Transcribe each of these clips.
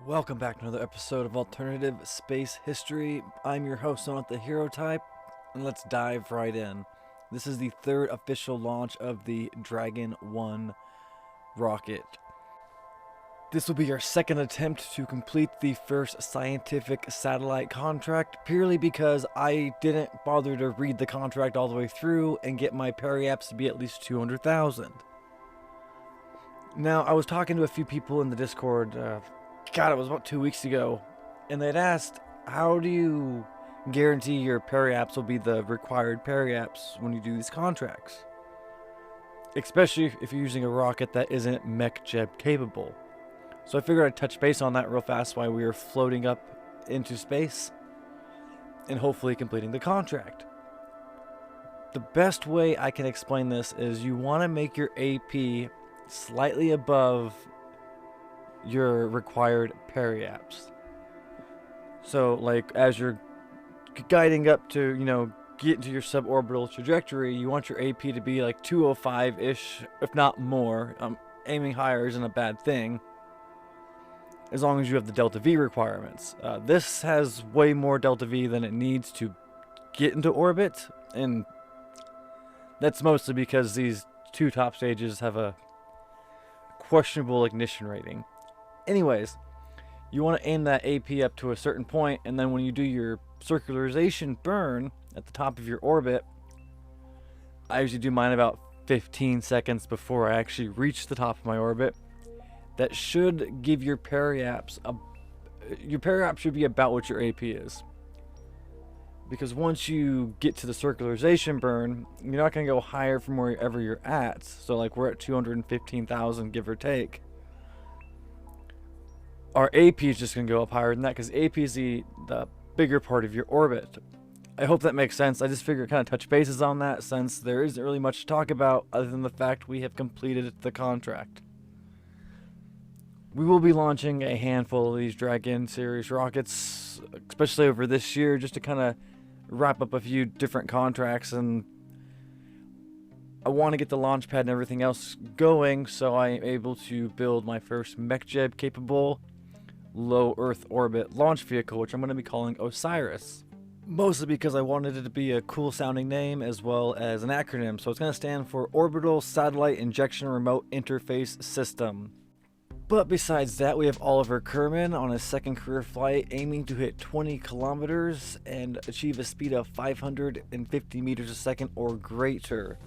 Welcome back to another episode of Alternative Space History. I'm your host, Not the Hero Type, and let's dive right in. This is the third official launch of the Dragon 1 rocket. This will be our second attempt to complete the first scientific satellite contract, purely because I didn't bother to read the contract all the way through and get my periaps to be at least 200,000. Now, I was talking to a few people in the Discord, it was about 2 weeks ago, and they'd asked, how do you guarantee your periaps will be the required periaps when you do these contracts? Especially if you're using a rocket that isn't mech-jeb capable. So I figured I'd touch base on that real fast while we were floating up into space and hopefully completing the contract. The best way I can explain this is you want to make your AP slightly above your required periaps. So like as you're guiding up to, get into your suborbital trajectory, you want your AP to be like 205-ish, if not more. Aiming higher isn't a bad thing, as long as you have the delta V requirements. This has way more delta V than it needs to get into orbit, and that's mostly because these two top stages have a questionable ignition rating. Anyways, you want to aim that AP up to a certain point, and then when you do your circularization burn at the top of your orbit, I usually do mine about 15 seconds before I actually reach the top of my orbit. That should give your periaps your periaps should be about what your AP is. Because once you get to the circularization burn, you're not going to go higher from wherever you're at. So like we're at 215,000, give or take. Our AP is just going to go up higher than that because AP is the bigger part of your orbit. I hope that makes sense. I just figured kind of touch bases on that since there isn't really much to talk about other than the fact we have completed the contract. We will be launching a handful of these Dragon series rockets, especially over this year, just to kind of wrap up a few different contracts, and I want to get the launch pad and everything else going so I'm able to build my first mech-jeb capable low Earth orbit launch vehicle, which I'm going to be calling O.S.I.R.I.S. Mostly because I wanted it to be a cool sounding name as well as an acronym, so it's going to stand for Orbital Satellite Injection Remote Interface System. But besides that, we have Oliver Kerman on his second career flight, aiming to hit 20 kilometers and achieve a speed of 550 meters a second or greater.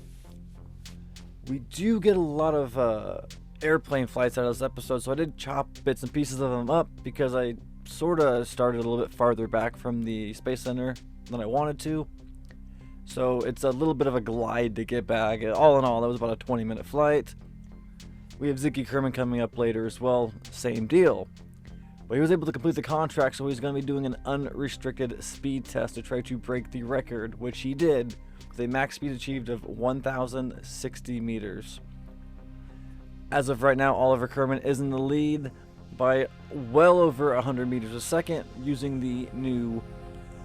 We do get a lot of airplane flights out of this episode, so I did chop bits and pieces of them up because I sort of started a little bit farther back from the Space Center than I wanted to. So it's a little bit of a glide to get back. All in all, that was about a 20-minute flight. We have Ziggy Kerman coming up later as well, same deal. But he was able to complete the contract, so he's going to be doing an unrestricted speed test to try to break the record, which he did, with a max speed achieved of 1,060 meters. As of right now, Oliver Kerman is in the lead by well over 100 meters a second using the new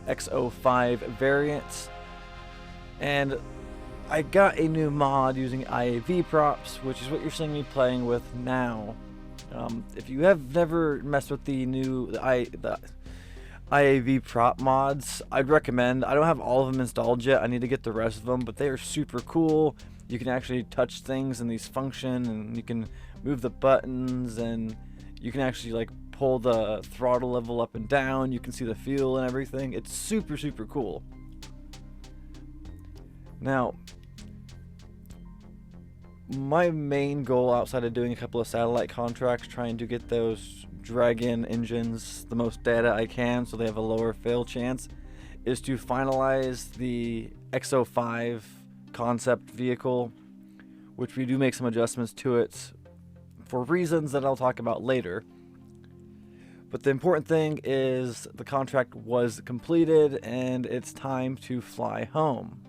X05 variant. And I got a new mod using IAV props, which is what you're seeing me playing with now. If you have never messed with the IAV prop mods, I'd recommend. I don't have all of them installed yet. I need to get the rest of them, but they are super cool. You can actually touch things and these function, and you can move the buttons, and you can actually like pull the throttle level up and down. You can see the fuel and everything. It's super, super cool. Now, my main goal outside of doing a couple of satellite contracts, trying to get those Dragon engines the most data I can so they have a lower fail chance, is to finalize the X05 concept vehicle, which we do make some adjustments to it for reasons that I'll talk about later. But the important thing is the contract was completed and it's time to fly home.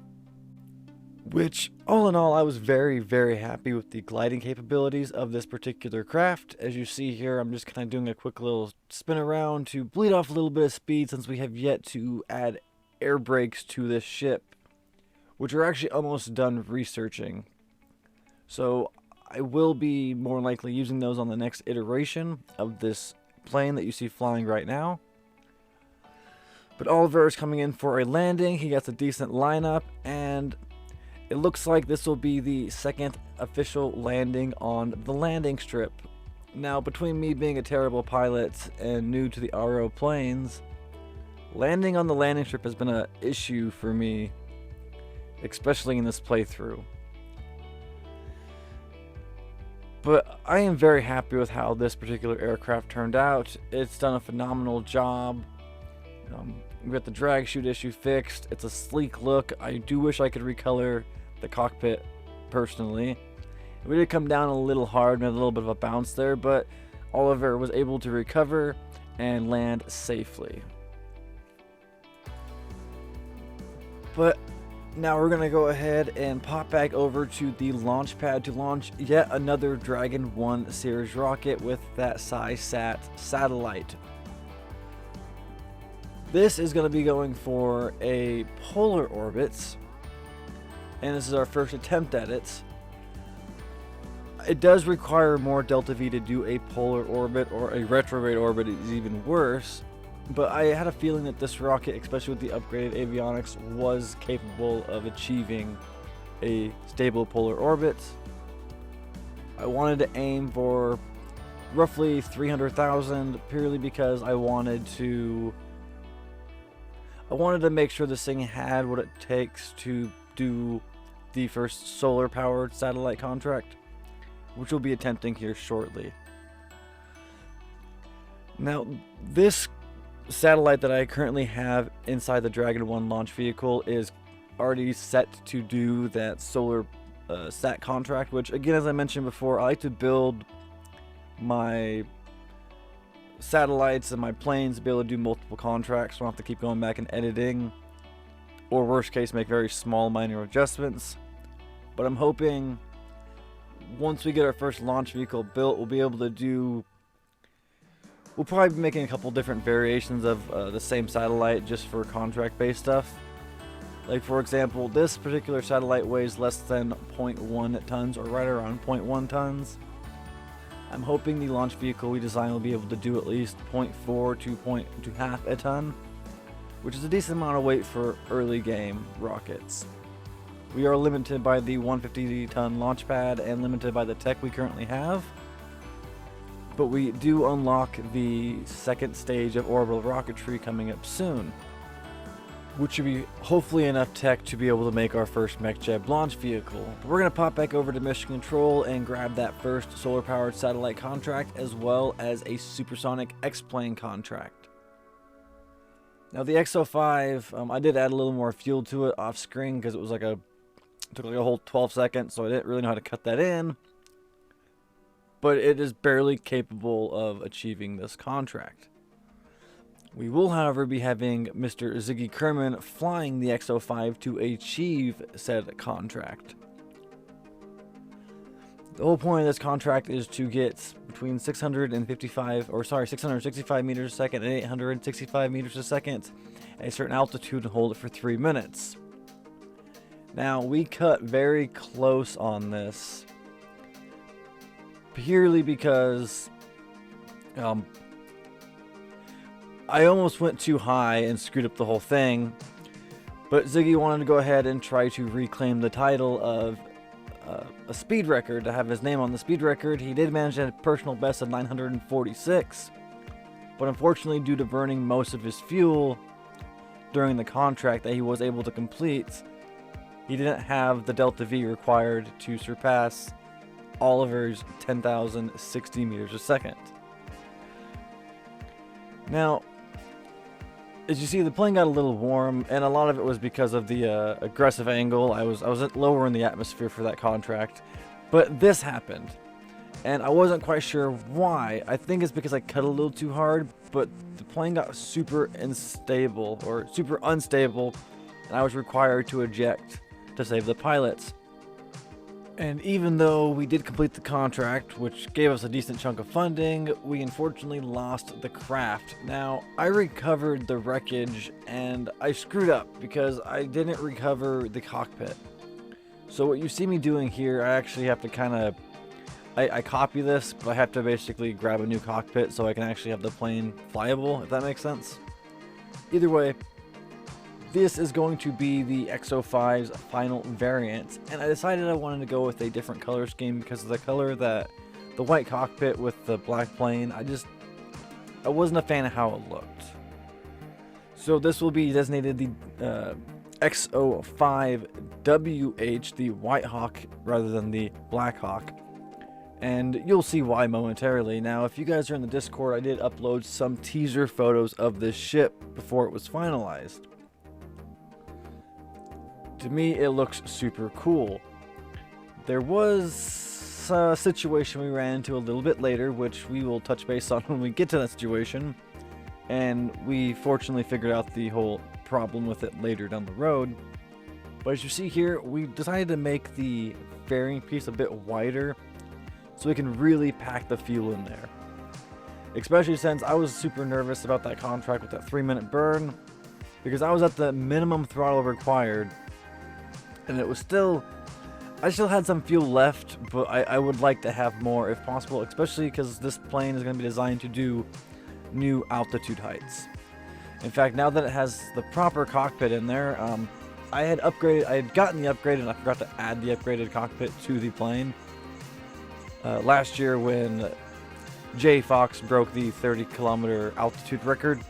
Which, all in all, I was very, very happy with the gliding capabilities of this particular craft. As you see here, I'm just kind of doing a quick little spin around to bleed off a little bit of speed since we have yet to add air brakes to this ship, which we're actually almost done researching. So I will be more likely using those on the next iteration of this plane that you see flying right now. But Oliver is coming in for a landing. He gets a decent lineup, and it looks like this will be the second official landing on the landing strip. Now, between me being a terrible pilot and new to the RO planes, landing on the landing strip has been an issue for me, especially in this playthrough. But I am very happy with how this particular aircraft turned out. It's done a phenomenal job. We got the drag chute issue fixed. It's a sleek look. I do wish I could recolor the cockpit personally. We did come down a little hard and a little bit of a bounce there, but Oliver was able to recover and land safely. But now we're going to go ahead and pop back over to the launch pad to launch yet another Dragon 1 series rocket with that SciSat satellite. This is going to be going for a polar orbit, and this is our first attempt at it. It does require more delta V to do a polar orbit, or a retrograde orbit is even worse, but I had a feeling that this rocket, especially with the upgraded avionics, was capable of achieving a stable polar orbit. I wanted to aim for roughly 300,000 purely because I wanted to make sure this thing had what it takes to do the first solar powered satellite contract, which we'll be attempting here shortly. Now, this satellite that I currently have inside the Dragon 1 launch vehicle is already set to do that solar sat contract, which, again, as I mentioned before, I like to build my satellites and my planes to be able to do multiple contracts, so I don't have to keep going back and editing, or worst case, make very small minor adjustments. But I'm hoping once we get our first launch vehicle built, we'll be able to do, we'll probably be making a couple different variations of the same satellite just for contract based stuff. Like, for example, this particular satellite weighs less than 0.1 tons, or right around 0.1 tons. I'm hoping the launch vehicle we design will be able to do at least 0.4 to half a ton, which is a decent amount of weight for early game rockets. We are limited by the 150-ton launch pad and limited by the tech we currently have, but we do unlock the second stage of orbital rocketry coming up soon, which should be hopefully enough tech to be able to make our first MechJeb launch vehicle. We're going to pop back over to Mission Control and grab that first solar-powered satellite contract, as well as a supersonic X-plane contract. Now, the X05, I did add a little more fuel to it off screen because it was took like a whole 12 seconds, so I didn't really know how to cut that in. But it is barely capable of achieving this contract. We will, however, be having Mr. Ziggy Kerman flying the X05 to achieve said contract. The whole point of this contract is to get between 665 meters a second and 865 meters a second at a certain altitude and hold it for 3 minutes. Now, we cut very close on this purely because I almost went too high and screwed up the whole thing, but Ziggy wanted to go ahead and try to reclaim the title of a speed record, to have his name on the speed record. He did manage a personal best of 946, but unfortunately, due to burning most of his fuel during the contract that he was able to complete, he didn't have the delta V required to surpass Oliver's 10,060 meters a second. Now, as you see, the plane got a little warm, and a lot of it was because of the aggressive angle. I was lower in the atmosphere for that contract, but this happened, and I wasn't quite sure why. I think it's because I cut a little too hard, but the plane got super unstable, and I was required to eject to save the pilots. And even though we did complete the contract, which gave us a decent chunk of funding, we unfortunately lost the craft. Now, I recovered the wreckage, and I screwed up because I didn't recover the cockpit. So what you see me doing here, I actually have to kind of I copy this, but I have to basically grab a new cockpit so I can actually have the plane flyable, if that makes sense. Either way, this is going to be the X05's final variant, and I decided I wanted to go with a different color scheme because of the color that the white cockpit with the black plane, I wasn't a fan of how it looked. So this will be designated the X05WH, the White Hawk rather than the Black Hawk. And you'll see why momentarily. Now, if you guys are in the Discord, I did upload some teaser photos of this ship before it was finalized. To me, it looks super cool. There was a situation we ran into a little bit later, which we will touch base on when we get to that situation. And we fortunately figured out the whole problem with it later down the road. But as you see here, we decided to make the fairing piece a bit wider so we can really pack the fuel in there. Especially since I was super nervous about that contract with that 3-minute burn, because I was at the minimum throttle required, and I still had some fuel left, but I would like to have more if possible, especially because this plane is going to be designed to do new altitude heights. In fact, now that it has the proper cockpit in there, I had gotten the upgrade, and I forgot to add the upgraded cockpit to the plane. Last year when Jay Fox broke the 30-kilometer altitude record,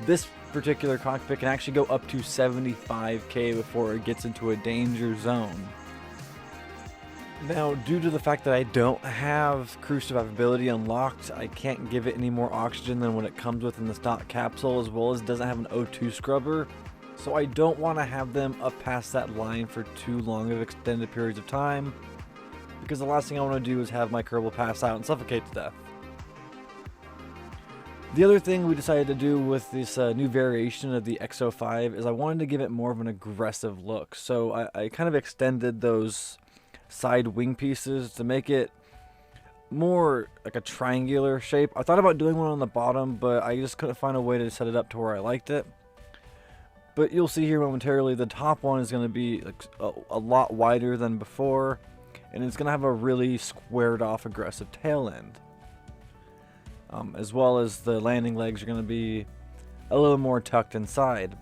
this particular cockpit can actually go up to 75k before it gets into a danger zone. Now, due to the fact that I don't have crew survivability unlocked, I can't give it any more oxygen than what it comes with in the stock capsule, as well as it doesn't have an O2 scrubber, so I don't want to have them up past that line for too long of extended periods of time, because the last thing I want to do is have my Kerbal pass out and suffocate to death. The other thing we decided to do with this new variation of the X05 is I wanted to give it more of an aggressive look. So I kind of extended those side wing pieces to make it more like a triangular shape. I thought about doing one on the bottom, but I just couldn't find a way to set it up to where I liked it. But you'll see here momentarily, the top one is going to be like a lot wider than before, and it's going to have a really squared off aggressive tail end. As well as the landing legs are going to be a little more tucked inside.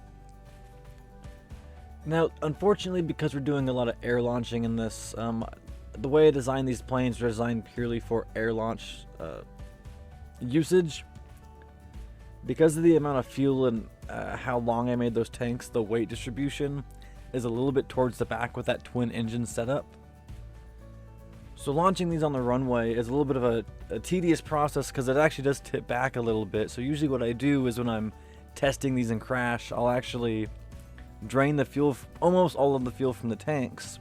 Now, unfortunately, because we're doing a lot of air launching in this, the way I designed these planes are designed purely for air launch usage. Because of the amount of fuel and how long I made those tanks, the weight distribution is a little bit towards the back with that twin engine setup. So launching these on the runway is a little bit of a tedious process because it actually does tip back a little bit. So usually what I do is when I'm testing these in crash, I'll actually drain the fuel, almost all of the fuel from the tanks.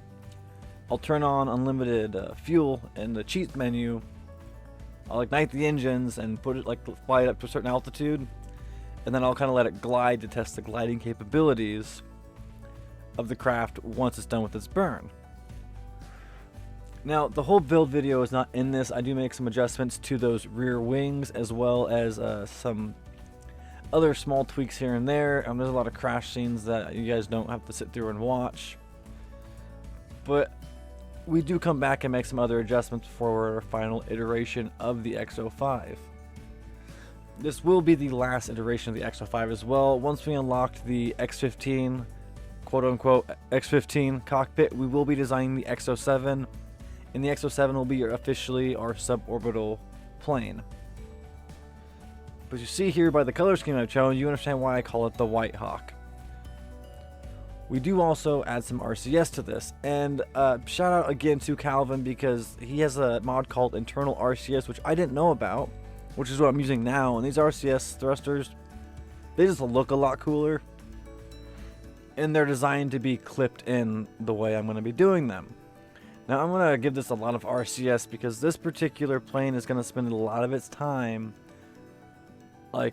I'll turn on unlimited fuel in the cheat menu. I'll ignite the engines and put it, fly it up to a certain altitude, and then I'll kind of let it glide to test the gliding capabilities of the craft once it's done with its burn. Now, the whole build video is not in this. I do make some adjustments to those rear wings, as well as some other small tweaks here and there. There's a lot of crash scenes that you guys don't have to sit through and watch. But we do come back and make some other adjustments for our final iteration of the X05. This will be the last iteration of the X05 as well. Once we unlocked the X15, quote-unquote X15 cockpit, we will be designing the X07. And the X07 will be officially our suborbital plane. But you see here by the color scheme I've shown, you understand why I call it the White Hawk. We do also add some RCS to this, and shout out again to Calvin because he has a mod called Internal RCS, which I didn't know about, which is what I'm using now. And these RCS thrusters, they just look a lot cooler, and they're designed to be clipped in the way I'm going to be doing them. Now I'm going to give this a lot of RCS because this particular plane is going to spend a lot of its time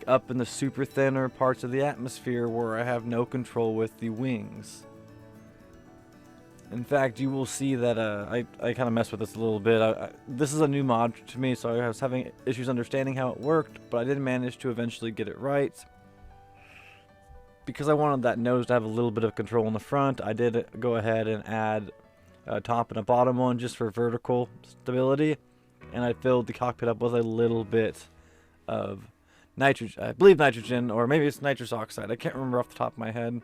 up in the super thinner parts of the atmosphere where I have no control with the wings. In fact, you will see that I kind of messed with this a little bit. This is a new mod to me, so I was having issues understanding how it worked, but I did manage to eventually get it right. Because I wanted that nose to have a little bit of control in the front, I did go ahead and add top and a bottom one just for vertical stability, and I filled the cockpit up with a little bit of nitrogen, I believe nitrogen, or maybe it's nitrous oxide. I can't remember off the top of my head.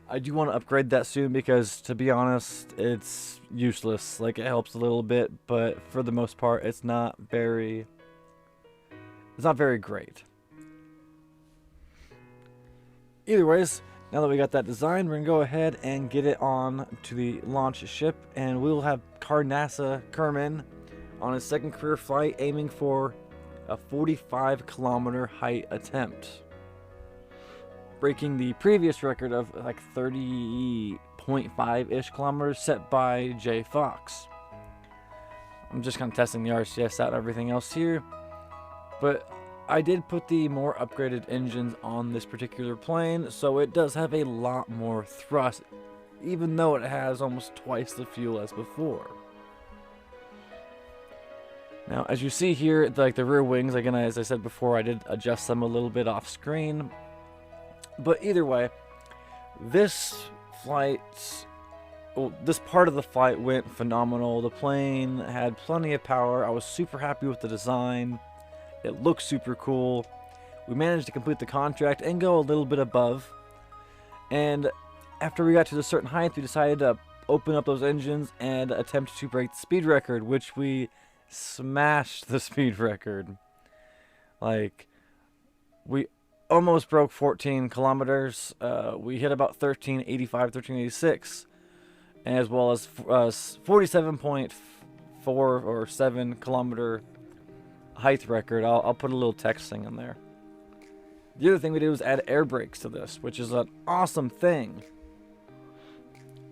I do want to upgrade that soon because, to be honest, it's useless. Like, it helps a little bit, but for the most part, it's not very great. Either ways, now that we got that design, we're going to go ahead and get it on to the launch ship, and we'll have Carnasa Kerman on his second career flight, aiming for a 45-kilometer height attempt, breaking the previous record of like 30.5-ish kilometers set by J. Fox. I'm just kind of testing the RCS out and everything else here, but I did put the more upgraded engines on this particular plane, so it does have a lot more thrust, even though it has almost twice the fuel as before. Now, as you see here, like the rear wings, again, as I said before, I did adjust them a little bit off screen. But either way, this flight, well, this part of the flight went phenomenal. The plane had plenty of power. I was super happy with the design. It looked super cool. We managed to complete the contract and go a little bit above. And after we got to a certain height, we decided to open up those engines and attempt to break the speed record, which we smashed the speed record. Like, we almost broke 14 kilometers. We hit about 1385, 1386, as well as 47.4 or 7 kilometer height record. I'll put a little text thing in there. The other thing we did was add air brakes to this, which is an awesome thing.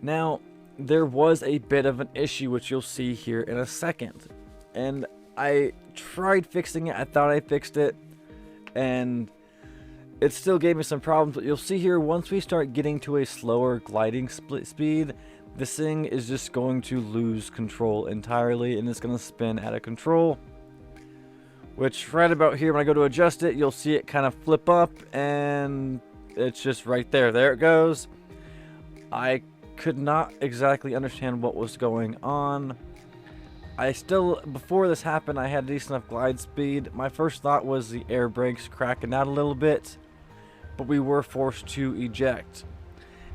Now, there was a bit of an issue, which you'll see here in a second. And I tried fixing it. I thought I fixed it, and it still gave me some problems. But you'll see here, once we start getting to a slower gliding speed, this thing is just going to lose control entirely, and it's going to spin out of control. Which right about here, when I go to adjust it, you'll see it kind of flip up, and it's just right there. There it goes. I could not exactly understand what was going on. Before this happened, I had a decent enough glide speed. My first thought was the air brakes cracking out a little bit, but we were forced to eject.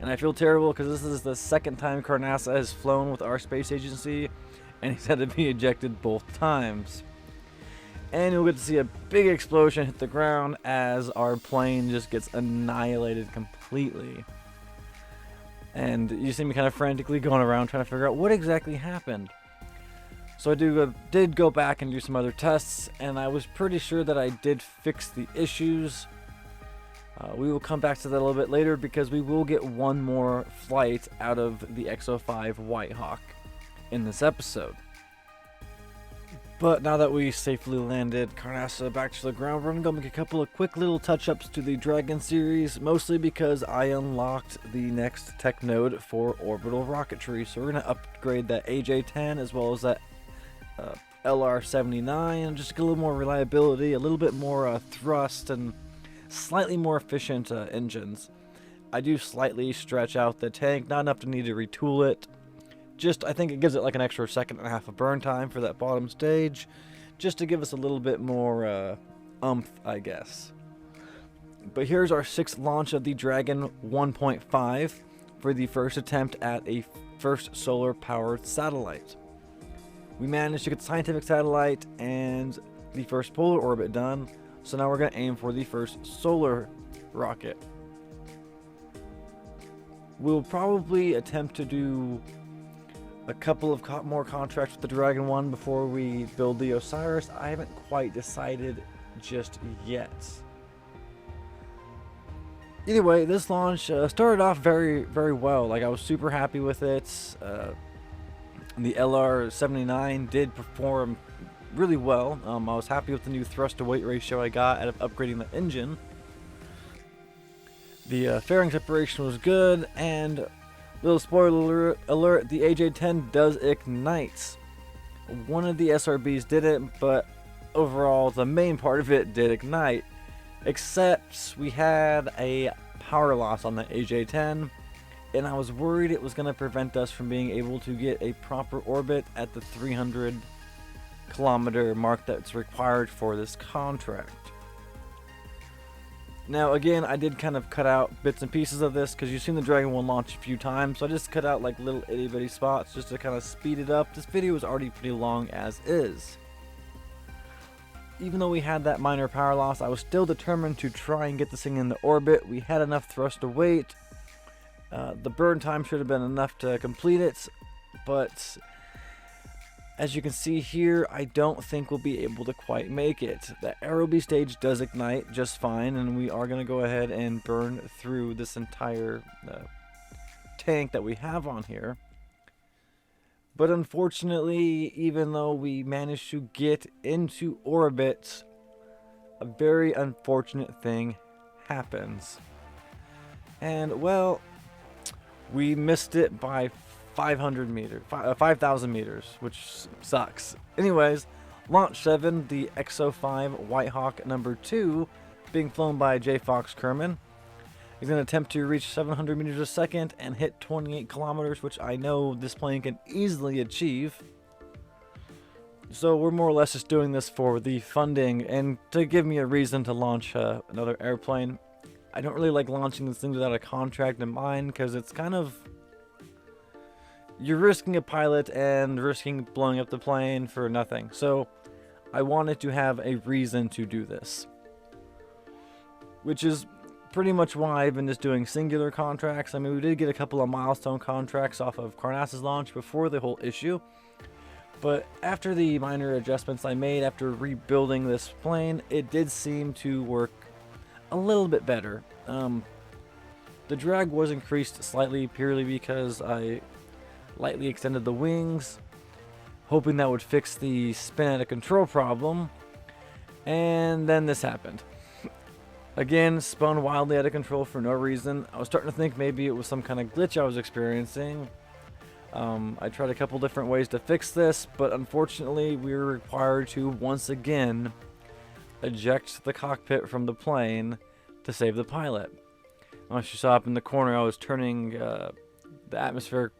And I feel terrible because this is the second time Carnasa has flown with our space agency, and he's had to be ejected both times. And you'll get to see a big explosion hit the ground as our plane just gets annihilated completely. And you see me kind of frantically going around trying to figure out what exactly happened. So I did go back and do some other tests, and I was pretty sure that I did fix the issues. We will come back to that a little bit later because we will get one more flight out of the X05 Whitehawk in this episode. But now that we safely landed Carnasa back to the ground, we're going to go make a couple of quick little touch-ups to the Dragon series, mostly because I unlocked the next tech node for orbital rocketry. So we're going to upgrade that AJ-10 as well as that LR-79, just get a little more reliability, a little bit more thrust, and slightly more efficient engines. I do slightly stretch out the tank, not enough to need to retool it. Just, I think it gives it like an extra second and a half of burn time for that bottom stage, just to give us a little bit more oomph, I guess. But here's our 6th launch of the Dragon 1.5 for the first attempt at a first solar-powered satellite. We managed to get the scientific satellite and the first polar orbit done, so now we're going to aim for the first solar rocket. We'll probably attempt to do a couple of more contracts with the Dragon 1 before we build the O.S.I.R.I.S. I haven't quite decided just yet. Either way, this launch started off very, very well. Like, I was super happy with it. The LR-79 did perform really well. I was happy with the new thrust to weight ratio I got out of upgrading the engine. The fairing separation was good, and little spoiler alert, the AJ-10 does ignite. One of the SRBs didn't, but overall the main part of it did ignite, except we had a power loss on the AJ-10, and I was worried it was going to prevent us from being able to get a proper orbit at the 300 kilometer mark that's required for this contract. Now again, I did kind of cut out bits and pieces of this because you've seen the Dragon 1 launch a few times, so I just cut out like little itty bitty spots just to kind of speed it up. This video is already pretty long as is. Even though we had that minor power loss, I was still determined to try and get this thing into orbit. We had enough thrust to weight. The burn time should have been enough to complete it, but as you can see here, I don't think we'll be able to quite make it. The aerobee stage does ignite just fine, and we are going to go ahead and burn through this entire tank that we have on here. But unfortunately, even though we managed to get into orbit, a very unfortunate thing happens. And well, we missed it by 5,000 meters, which sucks. Anyways, Launch 7, the X05 Whitehawk number 2, being flown by J. Fox Kerman, is going to attempt to reach 700 meters a second and hit 28 kilometers, which I know this plane can easily achieve. So we're more or less just doing this for the funding and to give me a reason to launch another airplane. I don't really like launching this thing without a contract in mind because it's kind of... you're risking a pilot and risking blowing up the plane for nothing. So I wanted to have a reason to do this, which is pretty much why I've been just doing singular contracts. I mean, we did get a couple of milestone contracts off of Carnasa's launch before the whole issue, but after the minor adjustments I made after rebuilding this plane, it did seem to work a little bit better. The drag was increased slightly purely because I lightly extended the wings, hoping that would fix the spin out of control problem, and then this happened. Again, spun wildly out of control for no reason. I was starting to think maybe it was some kind of glitch I was experiencing. I tried a couple different ways to fix this, but unfortunately we were required to once again eject the cockpit from the plane to save the pilot. As you saw up in the corner, I was turning the atmospheric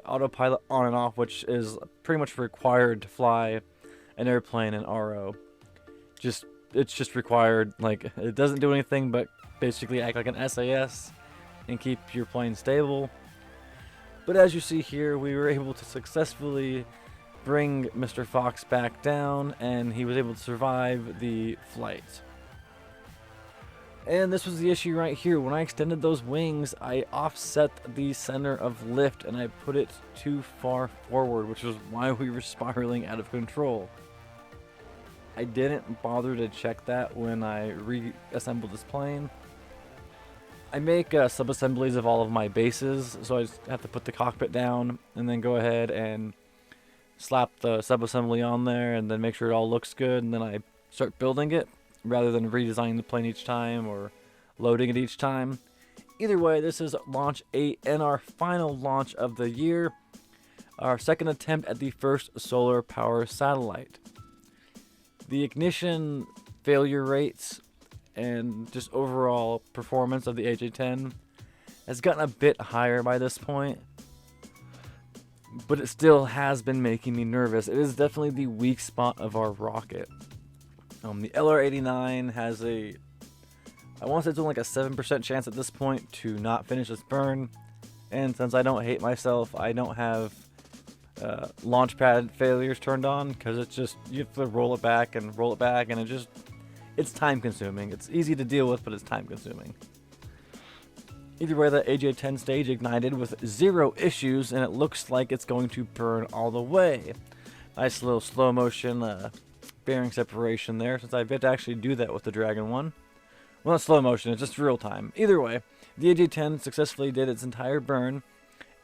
autopilot on and off, which is pretty much required to fly an airplane in RO. It's just required. Like, it doesn't do anything but basically act like an SAS and keep your plane stable. But as you see here, we were able to successfully bring Mr. Fox back down, and he was able to survive the flight. And this was the issue right here. When I extended those wings, I offset the center of lift and I put it too far forward, which was why we were spiraling out of control. I didn't bother to check that when I reassembled this plane. I make sub-assemblies of all of my bases, so I just have to put the cockpit down and then go ahead and slap the sub-assembly on there and then make sure it all looks good, and then I start building it rather than redesigning the plane each time or loading it each time. Either way, this is launch 8 and our final launch of the year, our second attempt at the first solar power satellite. The ignition failure rates and just overall performance of the AJ-10 has gotten a bit higher by this point, but it still has been making me nervous. It is definitely the weak spot of our rocket. The LR-89 has I want to say it's only like a 7% chance at this point to not finish this burn, and since I don't hate myself, I don't have launch pad failures turned on, because it's just, you have to roll it back, and it's time consuming. It's easy to deal with, but it's time consuming. Either way, the AJ-10 stage ignited with 0 issues, and it looks like it's going to burn all the way. Nice little slow motion bearing separation there, since I've yet to actually do that with the Dragon 1. Well, not slow motion, it's just real time. Either way, the AJ-10 successfully did its entire burn,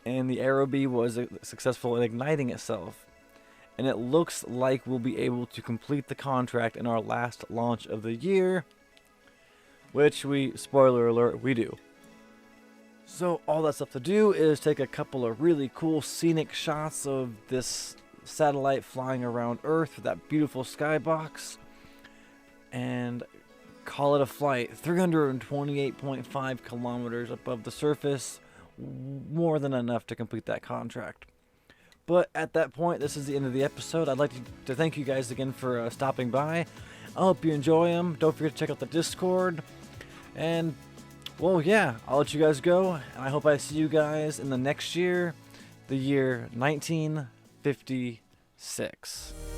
and the aerobee was successful in igniting itself. And it looks like we'll be able to complete the contract in our last launch of the year, which spoiler alert, we do. So all that's left to do is take a couple of really cool scenic shots of this satellite flying around Earth with that beautiful skybox, and call it a flight. 328.5 kilometers above the surface, more than enough to complete that contract. But at that point, this is the end of the episode. I'd like to thank you guys again for stopping by. I hope you enjoy them. Don't forget to check out the Discord. And, well, yeah, I'll let you guys go. And I hope I see you guys in the next year, the year 1956.